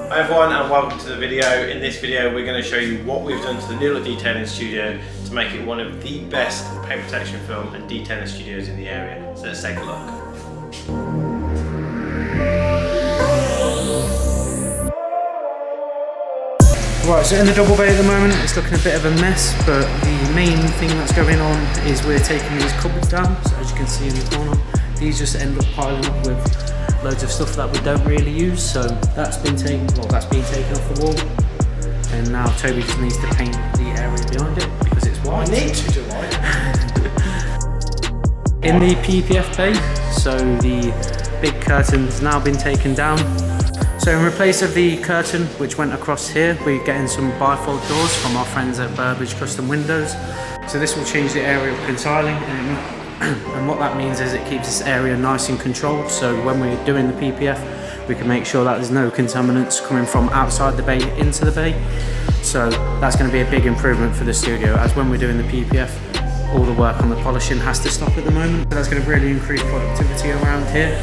Hi everyone and welcome to the video. In this video we're going to show you what we've done to the New Look Detailing Studio to make it one of the best paint protection film and detailing studios in the area. So let's take a look. Right, so in the double bay at the moment it's looking a bit of a mess, but the main thing that's going on is we're taking these cupboards down. So as you can see in the corner, these just end up piling up with loads of stuff that we don't really use. So that's been taken, that's been taken off the wall, and now Toby just needs to paint the area behind it because it's white. I need to do white. In the PPF bay, so the big curtain's now been taken down. So in replace of the curtain which went across here, we're getting some bifold doors from our friends at Burbage Custom Windows. So this will change the area up entirely, and what that means is it keeps this area nice and controlled. So when we're doing the PPF, we can make sure that there's no contaminants coming from outside the bay into the bay. So that's going to be a big improvement for the studio, as when we're doing the PPF, all the work on the polishing has to stop at the moment. So that's going to really increase productivity around here.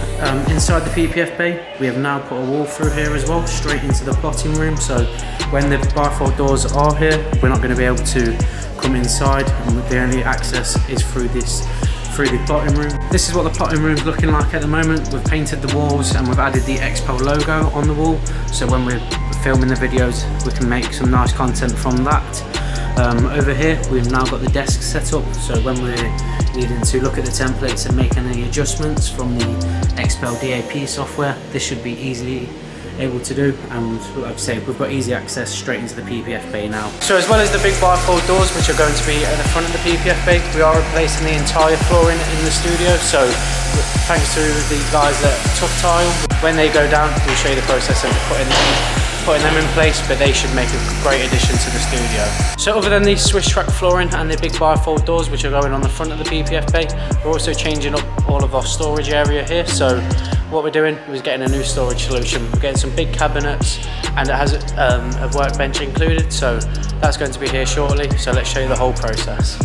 Inside the PPF bay, we have now put a wall through here as well, straight into the plotting room. So when the bifold doors are here, we're not going to be able to come inside, and the only access is through the plotting room. This is what the plotting room's looking like at the moment. We've painted the walls and we've added the xpel logo on the wall, so when we're filming the videos we can make some nice content from that. Over here we've now got the desk set up, so when we're needing to look at the templates and make any adjustments from the xpel DAP software, this should be easily able to do. And like I say, we've got easy access straight into the PPF bay now. So as well as the big bifold doors which are going to be at the front of the PPF bay, we are replacing the entire flooring in the studio. So thanks to the guys at Tough Tile, when they go down we'll show you the process of putting them in place, but they should make a great addition to the studio. So other than the Swiss track flooring and the big bifold doors which are going on the front of the PPF bay, we're also changing up all of our storage area here. So what we're doing is getting a new storage solution. We're getting some big cabinets, and it has a workbench included, so that's going to be here shortly. So let's show you the whole process.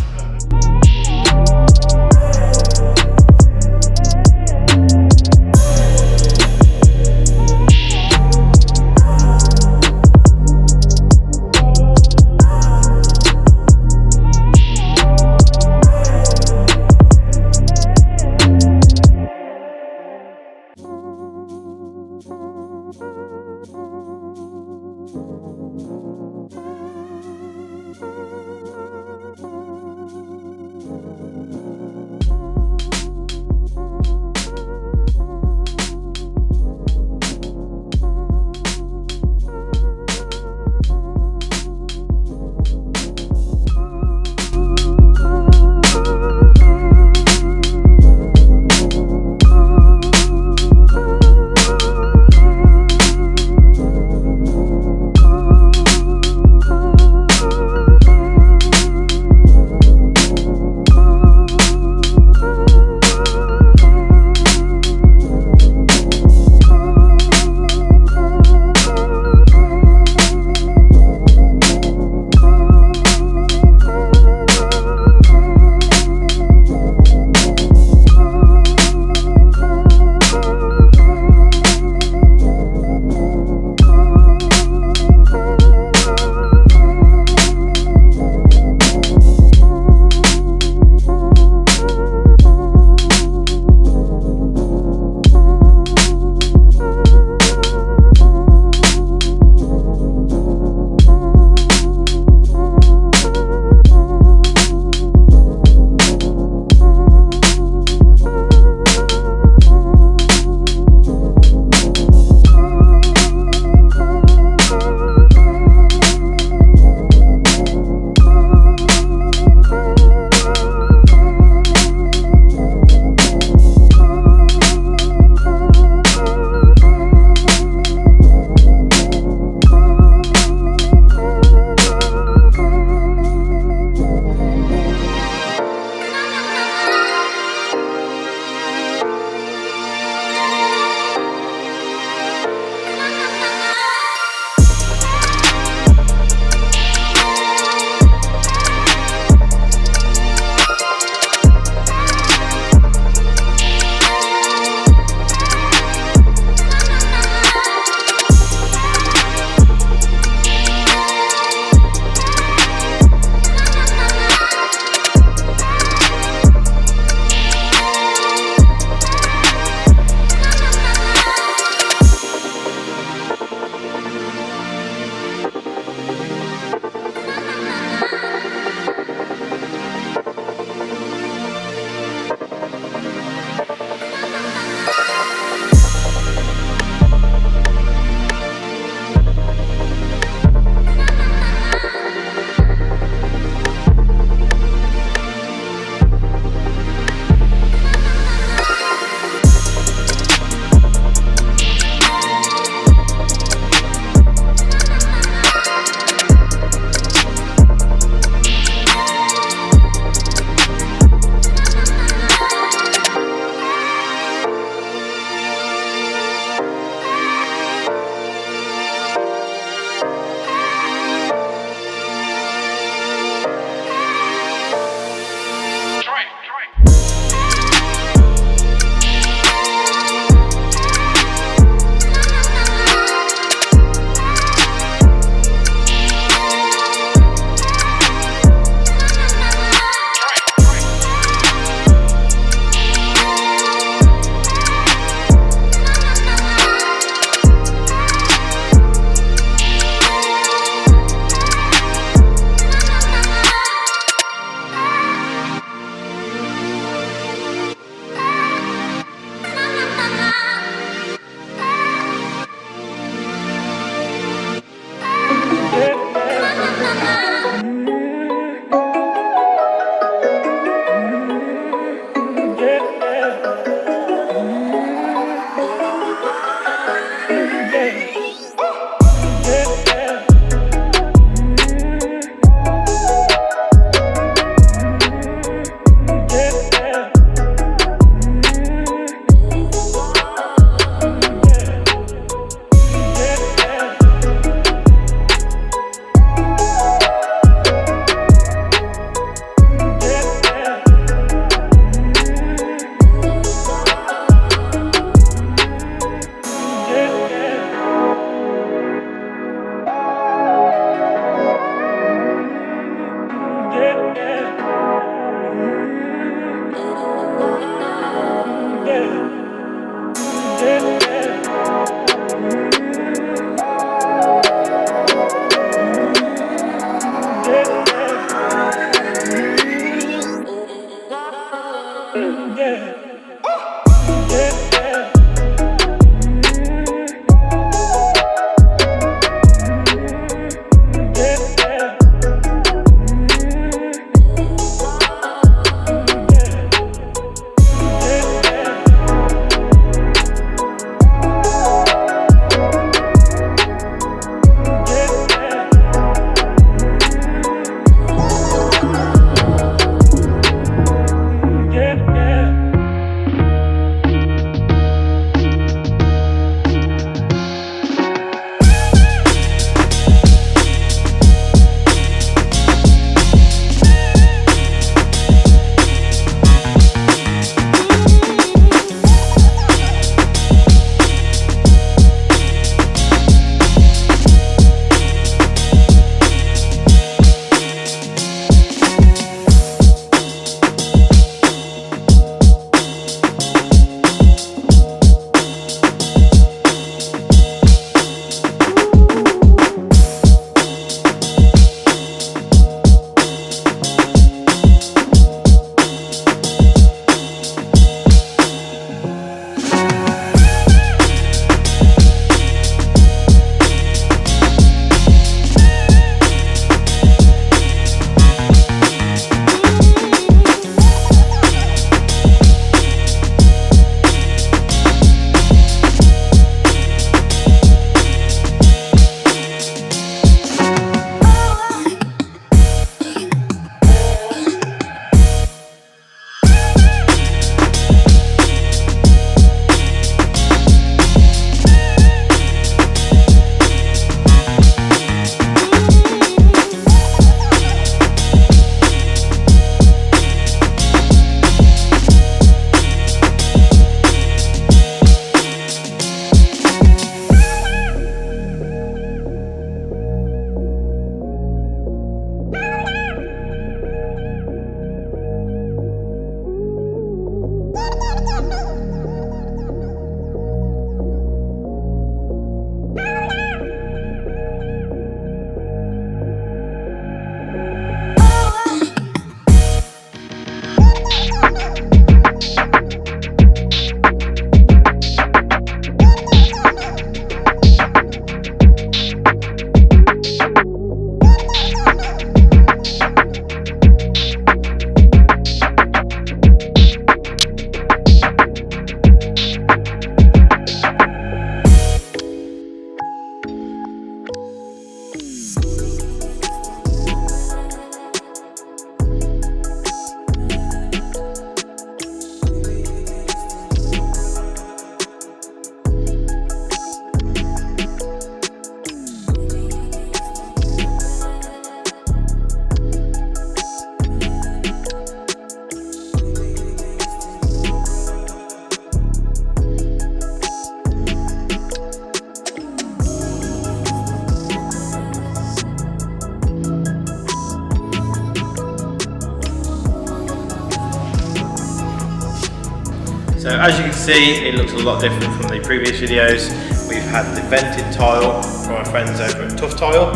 as you can see, it looks a lot different from the previous videos. We've had the vented tile from our friends over at Tough Tile.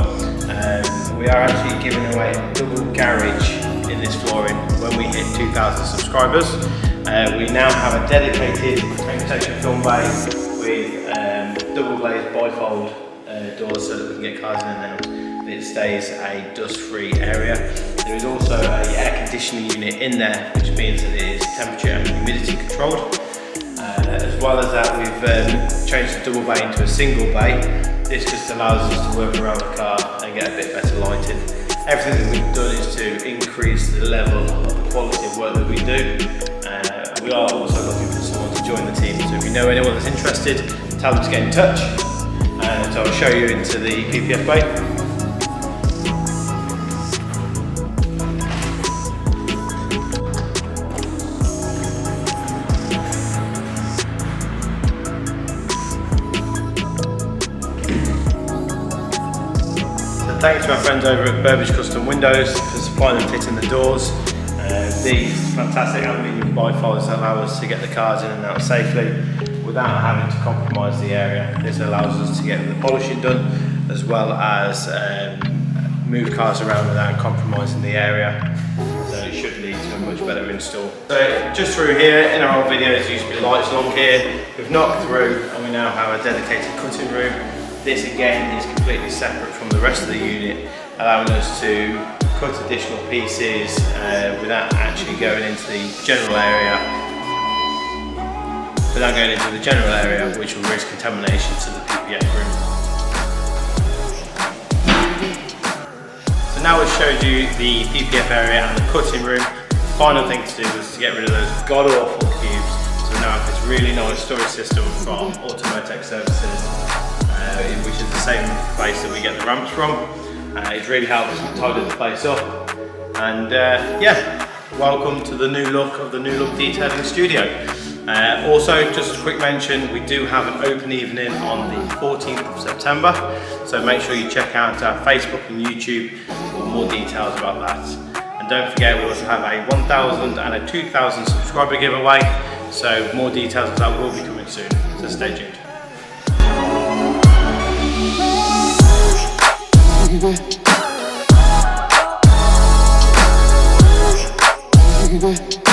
We are actually giving away a double garage in this flooring when we hit 2,000 subscribers. We now have a dedicated paint protection film bay with double glazed bifold doors so that we can get cars in and out. It stays a dust-free area. There is also an air conditioning unit in there, which means that it is temperature and humidity controlled. As well as that, we've changed the double bay into a single bay. This just allows us to work around the car and get a bit better lighting. Everything that we've done is to increase the level of the quality of work that we do. We are also looking for someone to join the team, so if you know anyone that's interested, tell them to get in touch. So I'll show you into the PPF bay. Thanks to our friends over at Burbage Custom Windows for supplying and fitting the doors. These fantastic aluminium bifolds allow us to get the cars in and out safely without having to compromise the area. This allows us to get the polishing done as well as move cars around without compromising the area. So it should lead to a much better install. So just through here, in our old videos there used to be lights along here. We've knocked through and we now have a dedicated cutting room. This again is completely separate from the rest of the unit, allowing us to cut additional pieces without actually going into the general area. Which will risk contamination to the PPF room. So now we've showed you the PPF area and the cutting room. Final thing to do was to get rid of those god-awful cubes. So we now have this really nice storage system from Automotive Services, which is the same place that we get the ramps from. It's really helped us tidy the place up. And yeah, welcome to the new look of the New Look Detailing Studio. Also, just a quick mention, we do have an open evening on the 14th of September. So make sure you check out our Facebook and YouTube for more details about that. And don't forget, we also have a 1,000 and a 2,000 subscriber giveaway. So more details of that will be coming soon. So stay tuned. Mm-hmm.